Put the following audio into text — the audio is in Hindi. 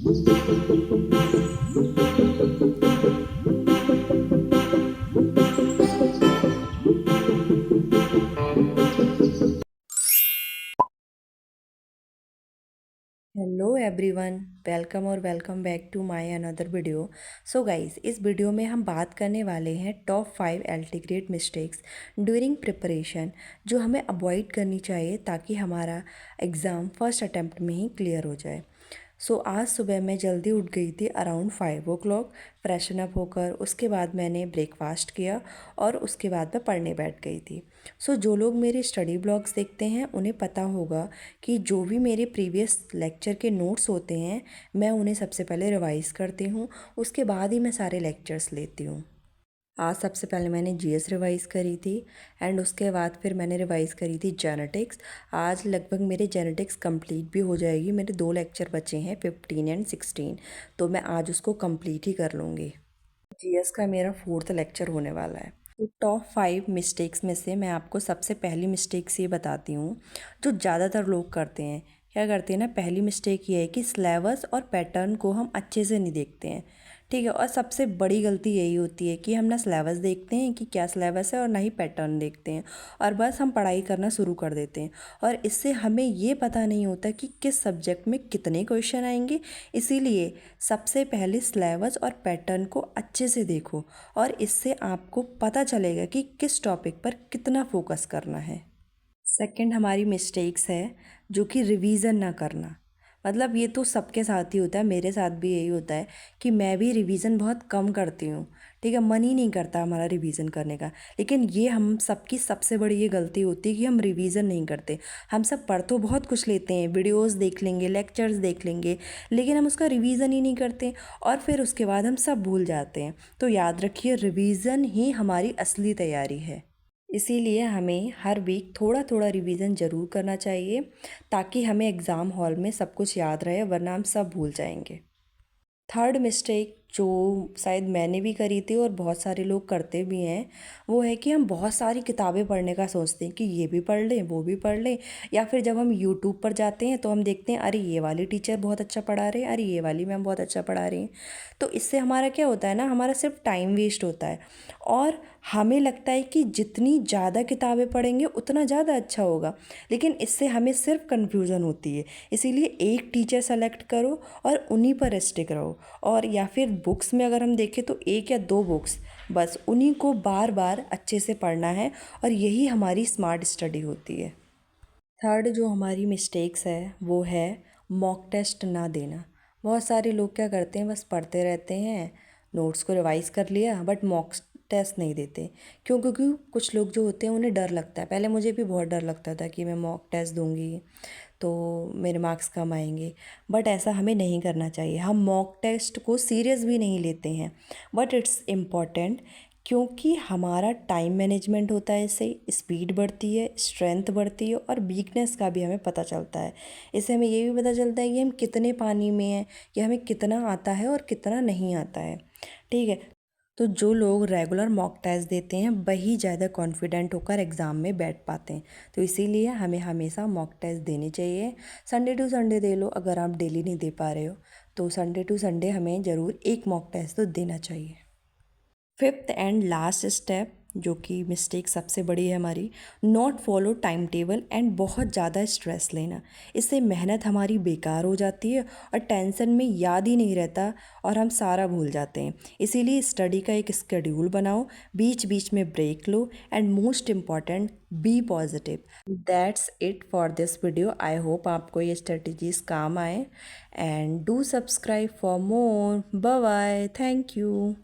हेलो एवरीवन, वेलकम और welcome back to my another video. So guys, इस वीडियो में हम बात करने वाले हैं टॉप 5 एल्टीग्रेड मिस्टेक्स ड्यूरिंग प्रिपरेशन जो हमें अवॉइड करनी चाहिए ताकि हमारा एग्ज़ाम फर्स्ट अटैम्प्ट में ही क्लियर हो जाए। सो आज सुबह मैं जल्दी उठ गई थी अराउंड 5 o'clock। फ्रेशन अप होकर उसके बाद मैंने ब्रेकफास्ट किया और उसके बाद मैं पढ़ने बैठ गई थी। सो जो लोग मेरे स्टडी ब्लॉग्स देखते हैं उन्हें पता होगा कि जो भी मेरे प्रीवियस लेक्चर के नोट्स होते हैं मैं उन्हें सबसे पहले रिवाइज़ करती हूँ, उसके बाद ही मैं सारे लेक्चर्स लेती हूँ। आज सबसे पहले मैंने जीएस रिवाइज़ करी थी एंड उसके बाद फिर मैंने रिवाइज़ करी थी जेनेटिक्स। आज लगभग मेरे जेनेटिक्स कंप्लीट भी हो जाएगी। मेरे 2 लेक्चर बचे हैं 15 एंड 16, तो मैं आज उसको कंप्लीट ही कर लूँगी। जीएस का मेरा 4th लेक्चर होने वाला है। तो टॉप 5 मिस्टेक्स में से मैं आपको सबसे पहली मिस्टेक्स ये बताती हूँ जो ज़्यादातर लोग करते हैं। क्या करते हैं ना, पहली मिस्टेक ये है कि सिलेबस और पैटर्न को हम अच्छे से नहीं देखते हैं। ठीक है, और सबसे बड़ी गलती यही होती है कि हम ना सिलेबस देखते हैं कि क्या सिलेबस है और ना ही पैटर्न देखते हैं, और बस हम पढ़ाई करना शुरू कर देते हैं। और इससे हमें ये पता नहीं होता कि किस सब्जेक्ट में कितने क्वेश्चन आएंगे। इसीलिए सबसे पहले सिलेबस और पैटर्न को अच्छे से देखो, और इससे आपको पता चलेगा कि किस टॉपिक पर कितना फोकस करना है। सेकंड हमारी मिस्टेक्स है जो कि रिवीज़न ना करना। मतलब ये तो सबके साथ ही होता है, मेरे साथ भी यही होता है कि मैं भी रिवीज़न बहुत कम करती हूँ। ठीक है, मन ही नहीं करता हमारा रिवीज़न करने का। लेकिन ये हम सबकी सबसे बड़ी ये गलती होती है कि हम रिवीज़न नहीं करते। हम सब पढ़ तो बहुत कुछ लेते हैं, वीडियोज़ देख लेंगे, लेक्चर्स देख लेंगे, लेकिन हम उसका रिवीज़न ही नहीं करते और फिर उसके बाद हम सब भूल जाते हैं। तो याद रखिए, रिवीज़न ही हमारी असली तैयारी है। इसीलिए हमें हर वीक थोड़ा थोड़ा रिवीजन ज़रूर करना चाहिए ताकि हमें एग्ज़ाम हॉल में सब कुछ याद रहे, वरना हम सब भूल जाएंगे। थर्ड मिस्टेक जो शायद मैंने भी करी थी और बहुत सारे लोग करते भी हैं, वो है कि हम बहुत सारी किताबें पढ़ने का सोचते हैं कि ये भी पढ़ लें वो भी पढ़ लें। या फिर जब हम यूट्यूब पर जाते हैं तो हम देखते हैं अरे ये वाली टीचर बहुत अच्छा पढ़ा रहे हैं, अरे ये वाली मैम बहुत अच्छा पढ़ा रही हैं। तो इससे हमारा क्या होता है ना, हमारा सिर्फ टाइम वेस्ट होता है। और हमें लगता है कि जितनी ज़्यादा किताबें पढ़ेंगे उतना ज़्यादा अच्छा होगा, लेकिन इससे हमें सिर्फ कन्फ्यूज़न होती है। इसीलिए एक टीचर सेलेक्ट करो और उन्हीं पर स्टिक रहो। और या फिर बुक्स में अगर हम देखें तो 1 या 2 बुक्स, बस उन्हीं को बार बार अच्छे से पढ़ना है, और यही हमारी स्मार्ट स्टडी होती है। थर्ड जो हमारी मिस्टेक्स है वो है मॉक टेस्ट ना देना। बहुत सारे लोग क्या करते हैं, बस पढ़ते रहते हैं, नोट्स को रिवाइज कर लिया बट मॉक टेस्ट नहीं देते। क्यों? क्योंकि कुछ लोग जो होते हैं उन्हें डर लगता है। पहले मुझे भी बहुत डर लगता था कि मैं मॉक टेस्ट दूंगी तो मेरे मार्क्स कम आएंगे, बट ऐसा हमें नहीं करना चाहिए। हम मॉक टेस्ट को सीरियस भी नहीं लेते हैं, बट इट्स इम्पॉर्टेंट क्योंकि हमारा टाइम मैनेजमेंट होता है, इससे स्पीड बढ़ती है, स्ट्रेंथ बढ़ती है और वीकनेस का भी हमें पता चलता है। इससे हमें ये भी पता चलता है कि हम कितने पानी में हैं, कि हमें कितना आता है और कितना नहीं आता है। ठीक है, तो जो लोग रेगुलर मॉक टेस्ट देते हैं वही ज़्यादा कॉन्फिडेंट होकर एग्ज़ाम में बैठ पाते हैं। तो इसीलिए हमें हमेशा मॉक टेस्ट देने चाहिए। संडे टू संडे दे लो, अगर आप डेली नहीं दे पा रहे हो तो संडे टू संडे हमें ज़रूर एक मॉक टेस्ट तो देना चाहिए। फिफ्थ एंड लास्ट स्टेप जो कि मिस्टेक सबसे बड़ी है हमारी, not follow time table and बहुत ज़्यादा स्ट्रेस लेना। इससे मेहनत हमारी बेकार हो जाती है और टेंशन में याद ही नहीं रहता और हम सारा भूल जाते हैं। इसीलिए स्टडी का एक स्केड्यूल बनाओ, बीच बीच में ब्रेक लो, and most important be positive. That's it for this video. I hope आपको ये स्ट्रेटजीज काम आए, and do subscribe for more. Bye bye, thank you.